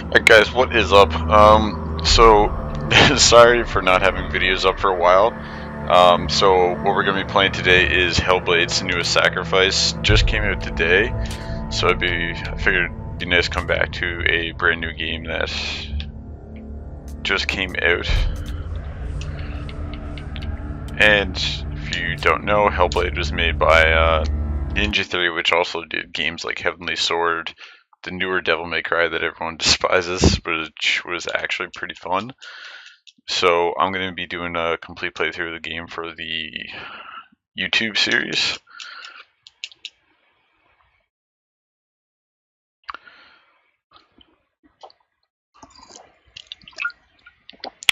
Alright guys, what is up? So sorry for not having videos up for a while. So what we're gonna be playing today is Hellblade: Senua Sacrifice. Just came out today, so I figured it'd be nice to come back to a brand new game that just came out. And if you don't know, Hellblade was made by Ninja Theory, which also did games like Heavenly Sword, the newer Devil May Cry that everyone despises, which was actually pretty fun. So I'm going to be doing a complete playthrough of the game for the YouTube series.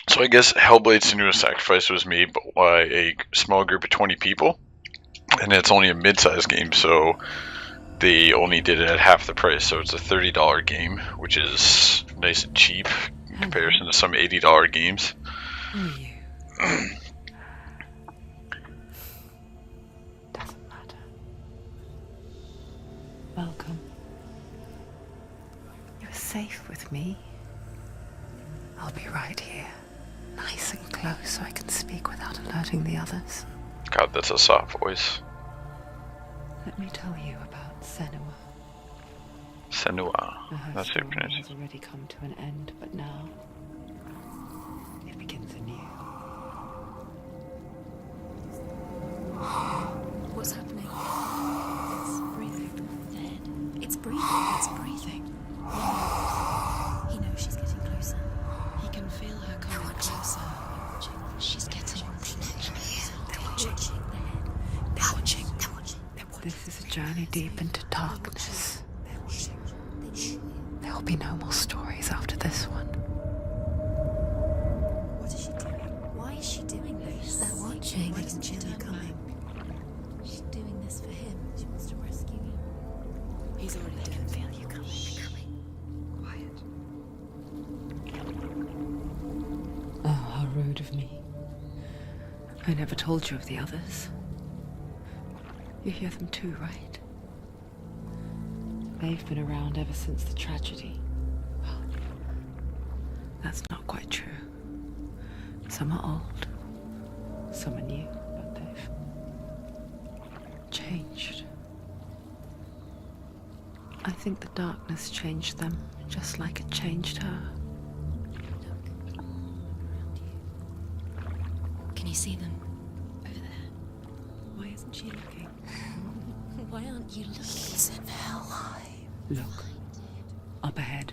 So I guess Hellblade: Senua Sacrifice was made by a small group of 20 people, and it's only a mid-sized game, so they only did it at half the price. So it's a $30 game, which is nice and cheap in comparison to some $80 games. Who are you? Doesn't matter. Welcome. You're safe with me. I'll be right here, nice and close, so I can speak without alerting the others. God, that's a soft voice. Let me tell you about Senua. Senua. That's Her it. story has already come to an end, but now it begins anew. What's happening? It's breathing. Dead. It's breathing. It's breathing. He knows she's getting closer. He can feel her coming closer. She's getting closer. They're watching. They're watching. They're watching. This is a journey deep into darkness. There will be no more stories after this one. What is she doing? Why is she doing this? They're watching. Why doesn't she turn back? She's doing this for him. She wants to rescue him. He's already dead. I can feel you coming. Quiet. Oh, how rude of me. I never told you of the others. You hear them too, right? They've been around ever since the tragedy. Well, that's not quite true. Some are old, some are new, but they've changed. I think the darkness changed them, just like it changed her. Look. Around you. Can you see them? Over there. Why isn't she looking? Why aren't you looking? He's in hell high. Look, up ahead.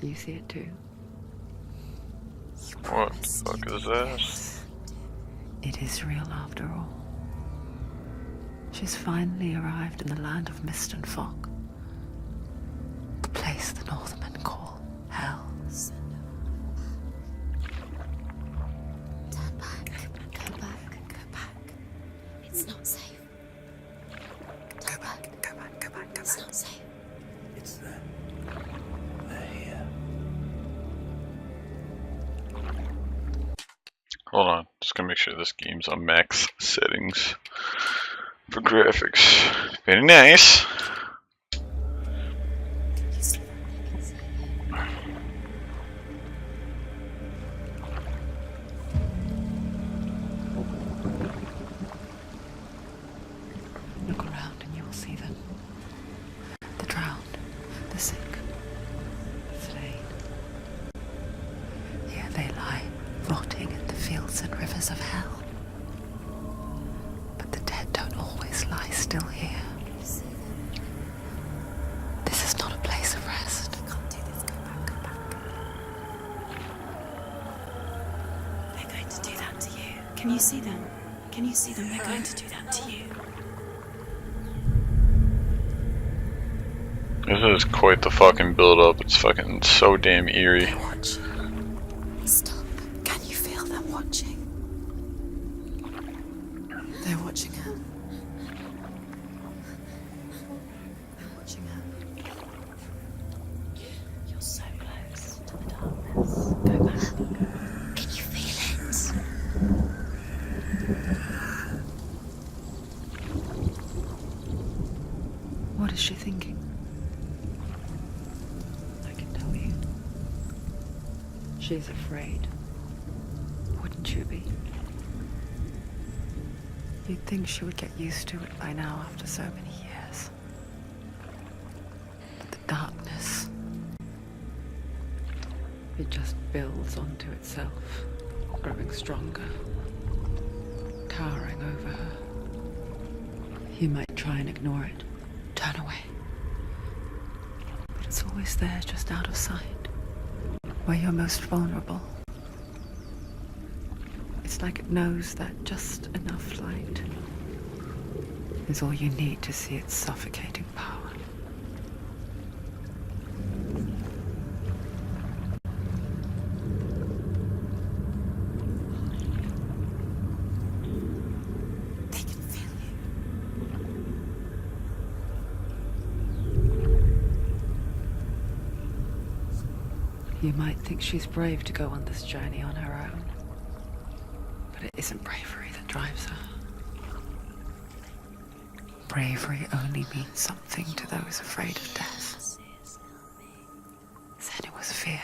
You see it too? What the fuck is that? It is real after all. She's finally arrived in the land of mist and fog. The place the Northmen call Hell. Turn back. Go back. Go back. It's not safe. Go back. Go back. Go back. It's not safe. It's them. They're here. Hold on, just gonna make sure this game's on max settings for graphics. Very nice. Look around and you'll see them. The drowned, the sick, the slain. Here they lie, rotting in the fields and rivers of hell. But the dead don't always lie still here. This is not a place of rest. Can't do this. Go back. Go back. They're going to do that to you. Can you see them? Can you see them? They're going to do that to you. This is quite the fucking build up. It's fucking so damn eerie. They're watching. Stop. Can you feel them watching? They're watching her. They're watching her. You're so close to the darkness. Go back. Can you feel it? What is she thinking? She's afraid. Wouldn't you be? You'd think she would get used to it by now after so many years. But the darkness, it just builds onto itself, growing stronger, towering over her. You might try and ignore it, turn away. But it's always there, just out of sight, where you're most vulnerable. It's like it knows that just enough light is all you need to see its suffocating power. They can feel You might think she's brave to go on this journey on her own. But it isn't bravery that drives her. Bravery only means something to those afraid of death. Senua's fear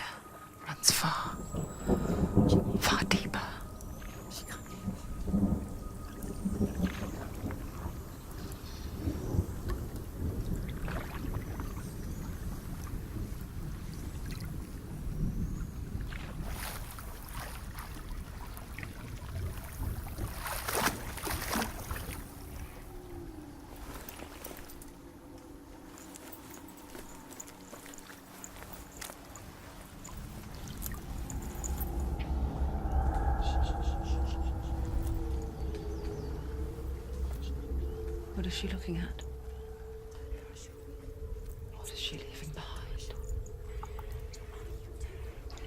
runs far, far deeper. What is she looking at? What is she leaving behind?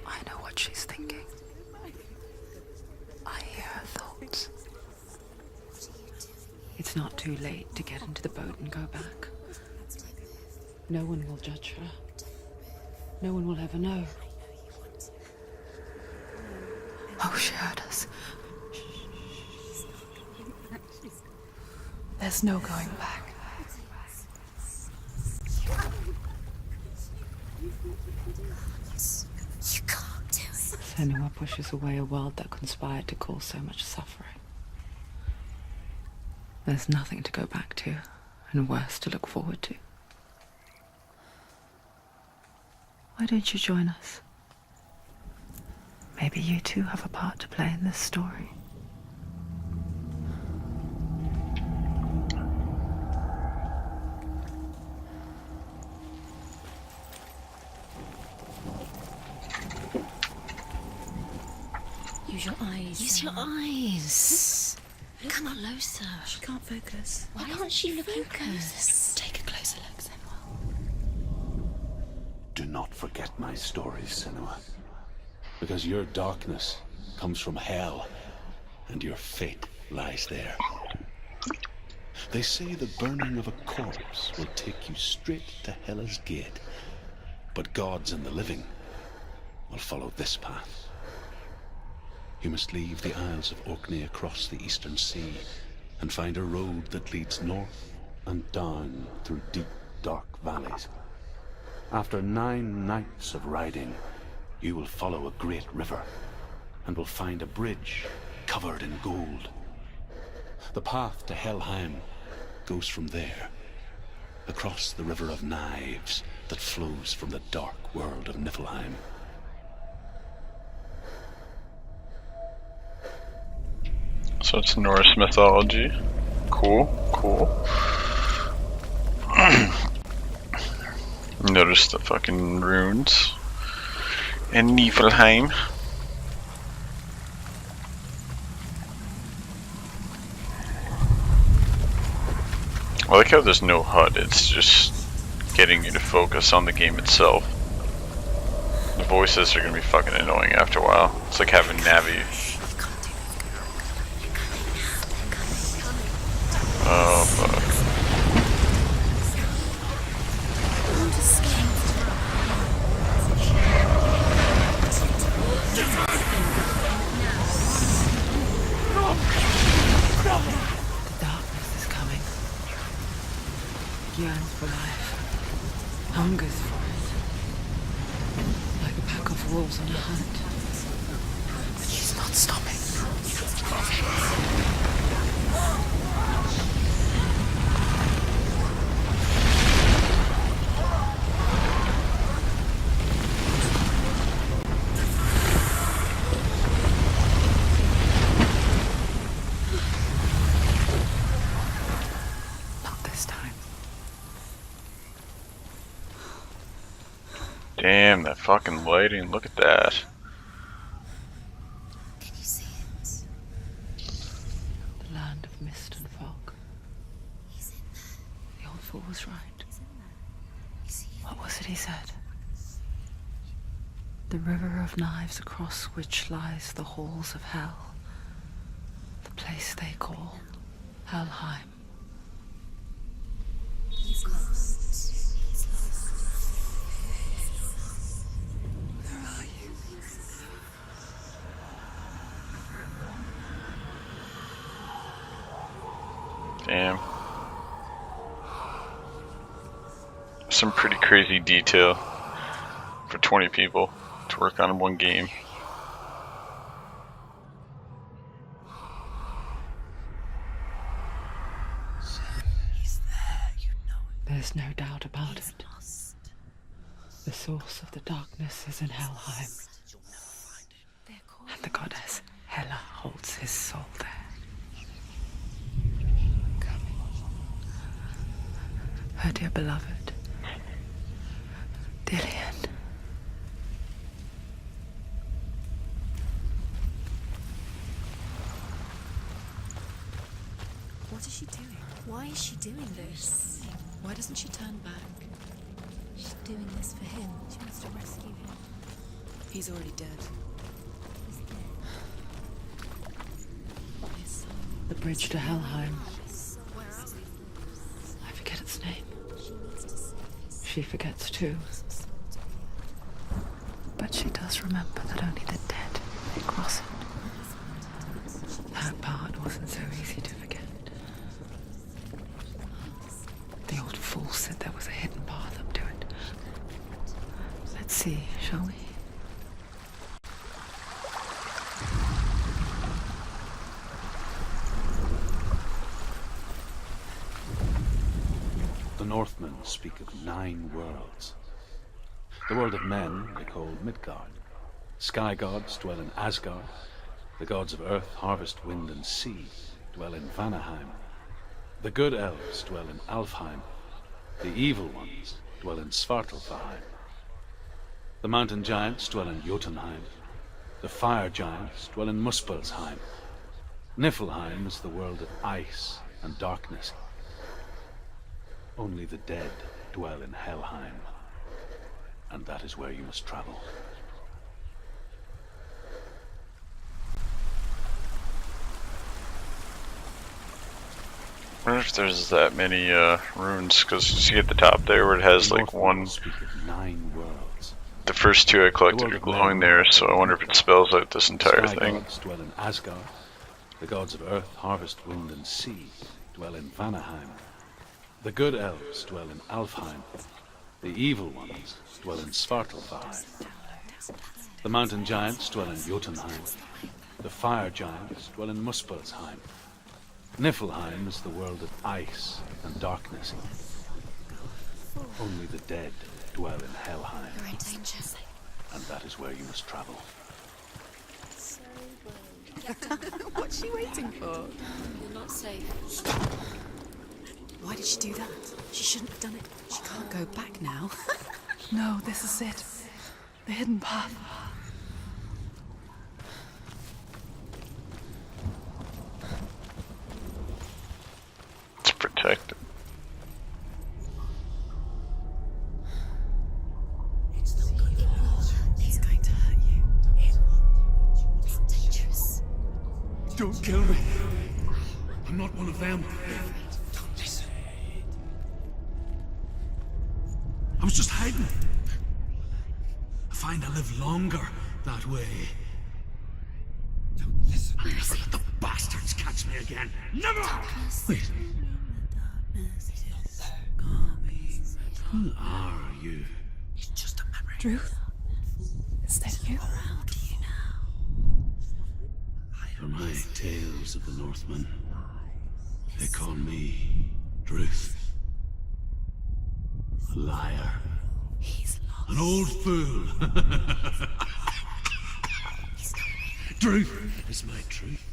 I know what she's thinking. I hear her thoughts. It's not too late to get into the boat and go back. No one will judge her. No one will ever know. Oh, she heard us. There's no going back. You can't do it. Senua pushes away a world that conspired to cause so much suffering. There's nothing to go back to, and worse to look forward to. Why don't you join us? Maybe you too have a part to play in this story. Use your eyes. Use your eyes. Come closer. She can't focus. Why can't she focus? Take a closer look, Senua. Do not forget my stories, Senua. Because your darkness comes from hell, and your fate lies there. They say the burning of a corpse will take you straight to Hela's gate, but gods and the living will follow this path. You must leave the Isles of Orkney across the eastern sea and find a road that leads north and down through deep, dark valleys. After 9 nights of riding, you will follow a great river and will find a bridge covered in gold. The path to Helheim goes from there, across the river of knives that flows from the dark world of Niflheim. So it's Norse mythology. Cool, cool. Notice the fucking runes in Niflheim. I like how there's no HUD, it's just getting you to focus on the game itself. The voices are gonna be fucking annoying after a while. It's like having Navi. Oh fuck. The darkness is coming. Yearns for life. Hungers for it. Like a pack of wolves on a hunt. not stopping. Not this time. Damn, that fucking lighting. Look at that. Can you see it? The land of mist and fog. He's in there. The old fool was right. He's in there. You see it? What was it he said? The river of knives across which lies the halls of hell. The place they call Helheim. He's lost. He's lost. Where are you? Damn. Some pretty crazy detail for 20 people to work on in one game. He's there, you know it. There's no doubt about He's it. lost. The source of the darkness is in Helheim, They're calling and the goddess Hela holds his soul there. Her dear beloved, Dillian. What is she doing? Why is she doing this? Why doesn't she turn back? She's doing this for him. She wants to rescue him. He's already dead. He's dead. His son. The bridge to Helheim. Where are we? I forget its name. She needs to save his She forgets too. soul to be But she does remember that only the dead may cross it. That part wasn't so easy to forget. The old fool said there was a hidden path up to it. Let's see, shall we? The Northmen speak of 9 worlds. The world of men they call Midgard. Sky gods dwell in Asgard. The gods of earth, harvest, wind, and sea dwell in Vanaheim. The good elves dwell in Alfheim. The evil ones dwell in Svartalfheim. The mountain giants dwell in Jotunheim. The fire giants dwell in Muspelheim. Niflheim is the world of ice and darkness. Only the dead dwell in Helheim, and that is where you must travel. I wonder if there's that many runes, because you see at the top there where it has The like Northmen one. speak of 9 worlds. The first 2 I collected are glowing there, so I wonder if it spells out this entire Sky thing. gods dwell in Asgard. The gods of earth, harvest, wind, and sea dwell in Vanaheim. The good elves dwell in Alfheim. The evil ones dwell in Svartalfheim. The mountain giants dwell in Jotunheim. The fire giants dwell in Muspelheim. Niflheim is the world of ice and darkness. Only the dead dwell in Helheim, You're in danger. and that is where you must travel. What's she waiting for? You're not safe. Why did she do that? She shouldn't have done it. She can't go back now. No, this is it. The hidden path. It's protected. It's not good. It's going to hurt you. It's dangerous. Don't kill me. I'm not one of them. Don't listen. I was just hiding. I find I live longer that way. Don't listen. I'll never let the bastards catch me again. Never! Wait, who are you? It's just a memory. Druth? Is that you? Around you now. Northmen, they call me Druth. A liar. He's lost. An old fool. Truth is my truth.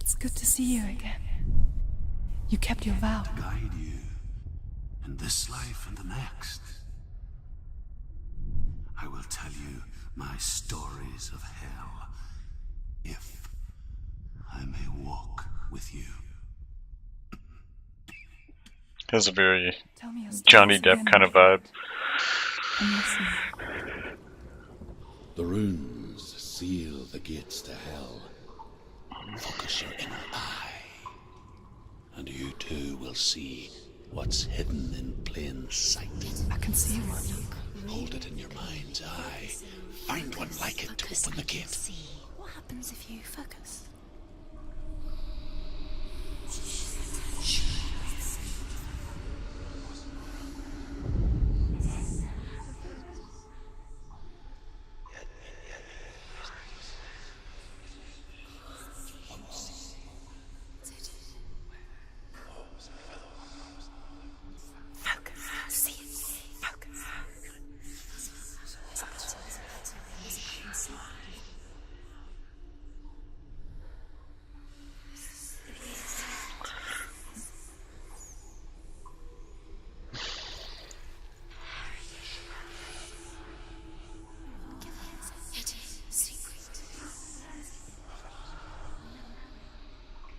It's good to see you again. You kept your vow. Guide you in this life and the next. I will tell you my stories of hell, if I may walk with you. Has a very Tell me your Johnny stories Depp again, kind of my vibe. friend. I'm listening. The runes seal the gates to hell. Focus your inner eye, and you too will see what's hidden in plain sight. I can see one. Hold it in your mind's eye. Find one like it to open the gate. See what happens if you focus.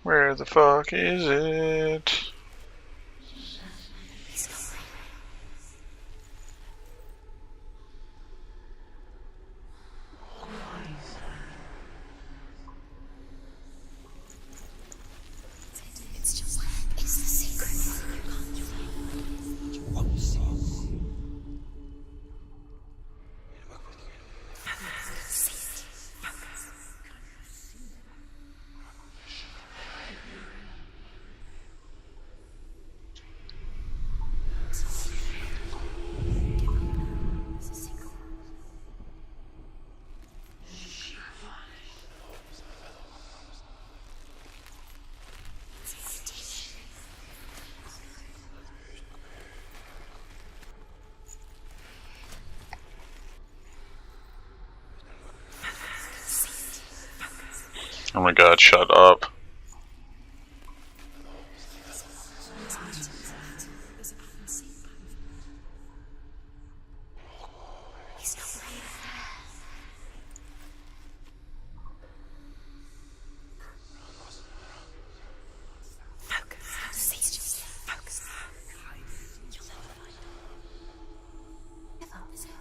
Where the fuck is it? It's just, it's the secret. You won't see. Oh my god, shut up.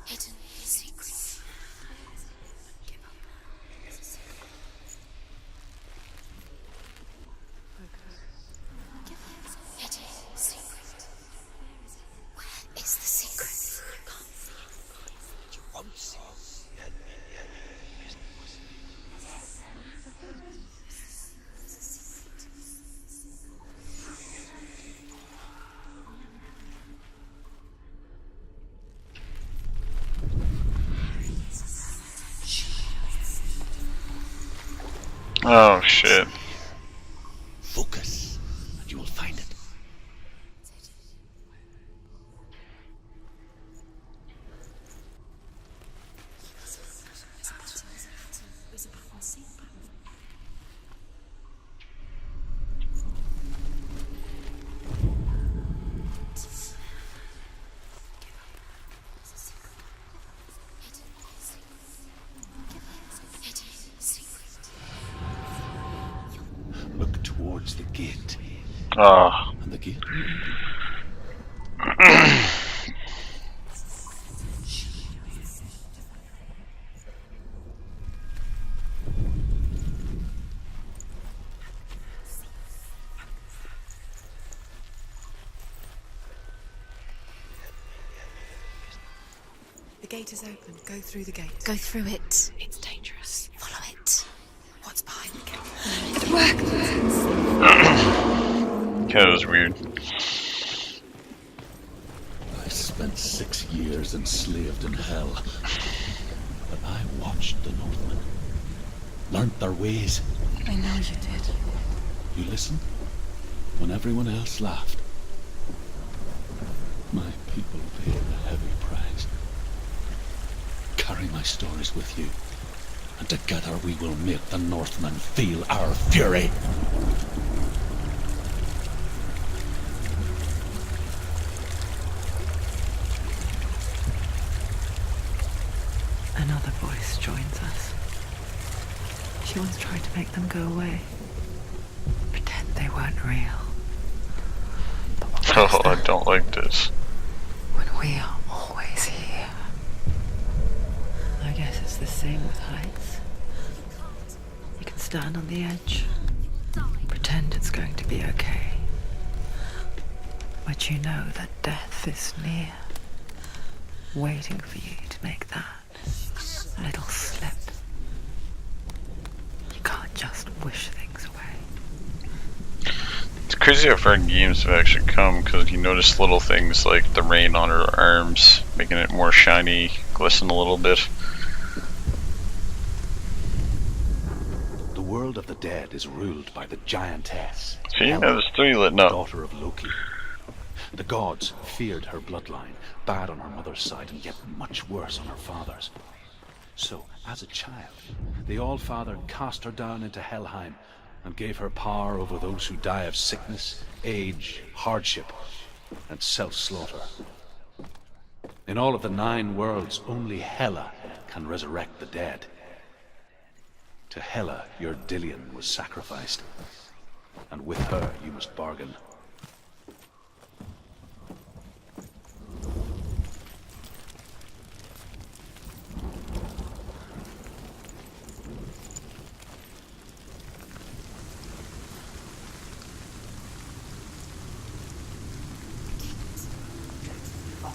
Hidden secret. Give up. Hidden secret. Where is the secret? You won't see. Oh shit. Focus, and you will find it. Look towards the gate. Ah. And the gate? The gate is open. Go through the gate. Go through it. It's dangerous. Follow it. What's behind the gate? It worked. Yeah, it was weird. I spent 6 years enslaved in hell. But I watched the Northmen. learnt their ways. I know you did. You listened when everyone else laughed. My people paid a heavy price. Carry my stories with you, and together we will make the Northmen feel our fury. Another voice joins us. She once tried to make them go away. Pretend they weren't real. But what Oh, was I that don't like this. when we are always here? I guess it's the same with heights. You can stand on the edge, pretend it's going to be okay. But you know that death is near, waiting for you to make that little slip. You can't just wish things away. It's crazy how far games have actually come, because you notice little things like the rain on her arms, making it more shiny, glisten a little bit. The world of the dead is ruled by the giantess, See, now Hela, there's 3 lit up. daughter of Loki. The gods feared her bloodline, bad on her mother's side and yet much worse on her father's. So, as a child, the All-Father cast her down into Helheim and gave her power over those who die of sickness, age, hardship, and self-slaughter. In all of the 9 worlds, only Hela can resurrect the dead. To Hela, your Dillion was sacrificed, and with her you must bargain.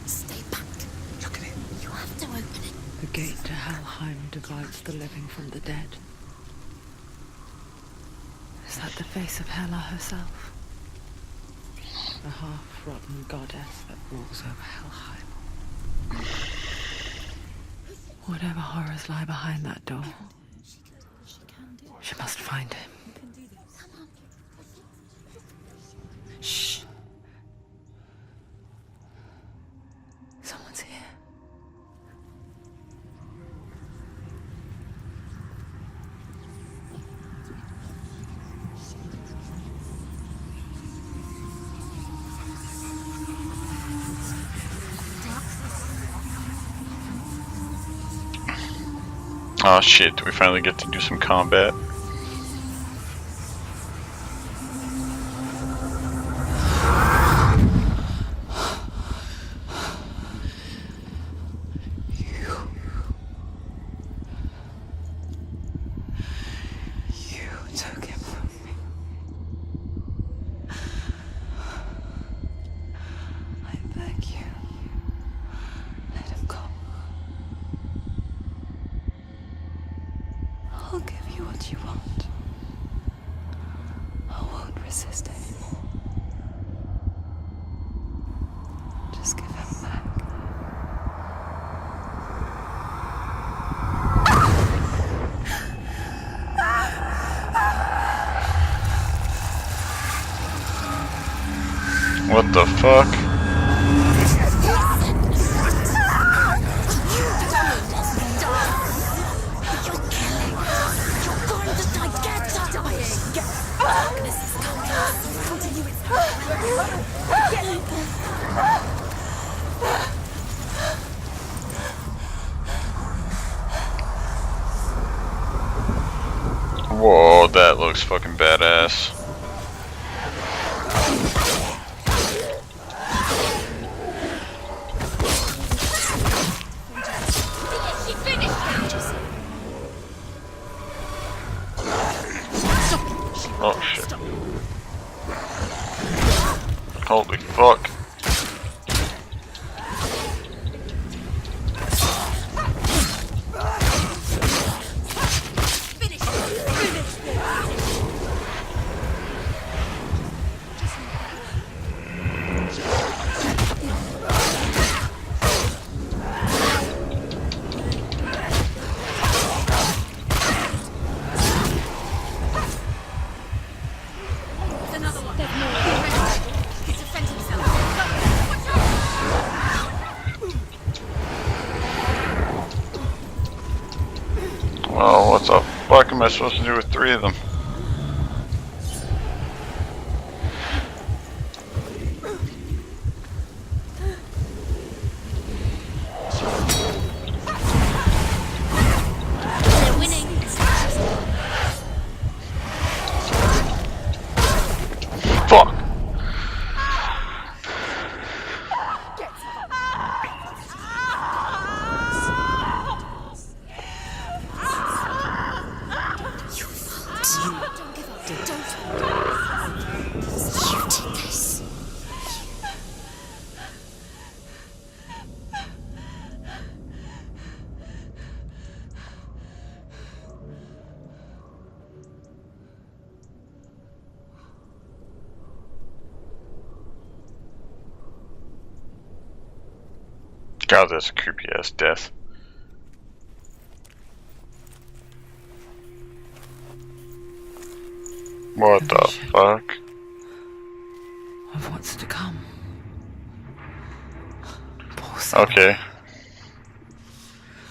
Stay back. Look at it. You have to open it. The gate to Helheim divides the living from the dead. Is that the face of Hela herself? A half-rotten goddess that rules over Helheim. Whatever horrors lie behind that door, she must find him. Shh. Someone's here. Oh shit, do we finally get to do some combat? You took him from me. I beg you, let him go. I'll give you what you want. I won't resist anymore. Just give him back. What the fuck? Whoa, that looks fucking badass. Oh shit. Holy fuck. Well, what the fuck am I supposed to do with 3 of them? They're winning. Fuck! You did this. God, that's a creepy ass death. What the Vision. fuck? Of what's to come. Poor Senua. Okay.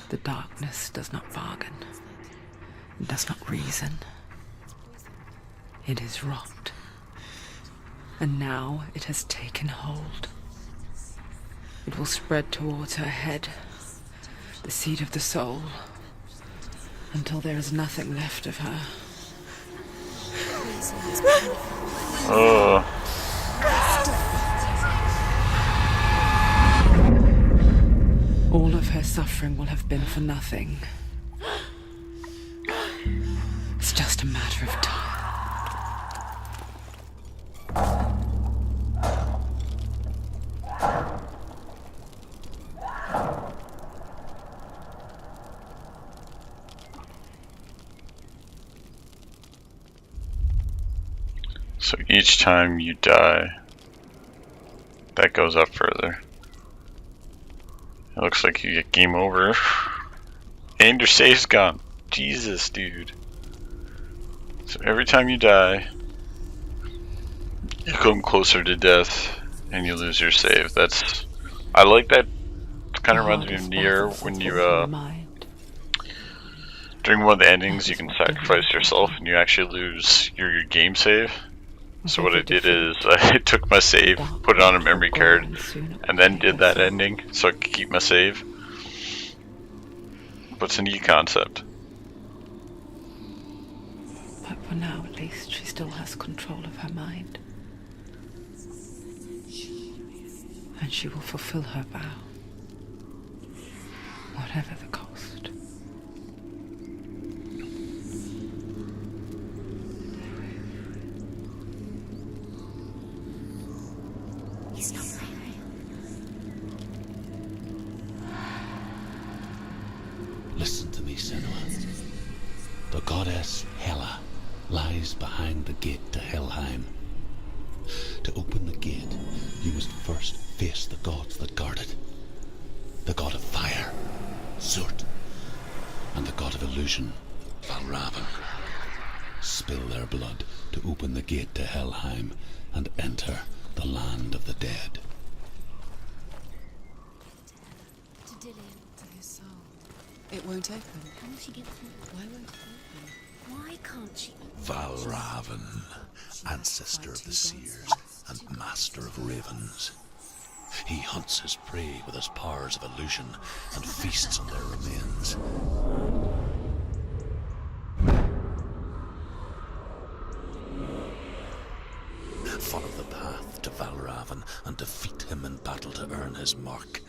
The darkness does not bargain. It does not reason. It is rot. And now it has taken hold. It will spread towards her head, the seat of the soul, until there is nothing left of her. Ugh. All of her suffering will have been for nothing. It's just a matter of time. So each time you die, that goes up further. It looks like you get game over. And your save's gone. Jesus, dude. So every time you die, you come closer to death and you lose your save. That's... I like that. It kind of reminds me of Nier when you, during one of the endings you can sacrifice yourself and you actually lose your game save. So what I did is I took my save, put it on a memory card, and then did that ending so I could keep my save. But it's a neat concept. But for now, at least, she still has control of her mind. And she will fulfill her vow. Whatever the cost. He's not right. Listen to me, Senua. The goddess Hela lies behind the gate to Helheim. To open the gate, you must first face the gods that guard it. The god of fire, Zurt, and the god of illusion, Valravan. Spill their blood to open the gate to Helheim and enter the land of the dead. To Dillian, to his soul. It won't open. How will she get through? Why won't it open? Why can't she? Valravan, ancestor of the seers and master of ravens. He hunts his prey with his powers of illusion and feasts on their remains. Follow the path to Valravan and defeat him in battle to earn his mark.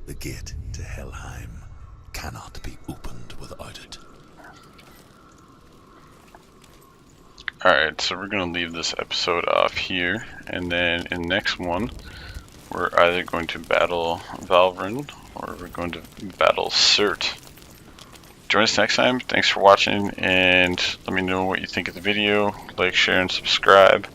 The gate to Helheim cannot be opened without it. Alright, so we're going to leave this episode off here, and then in the next one, we're either going to battle Valvrin, or we're going to battle Cert. Join us next time. Thanks for watching, and let me know what you think of the video. Like, share, and subscribe.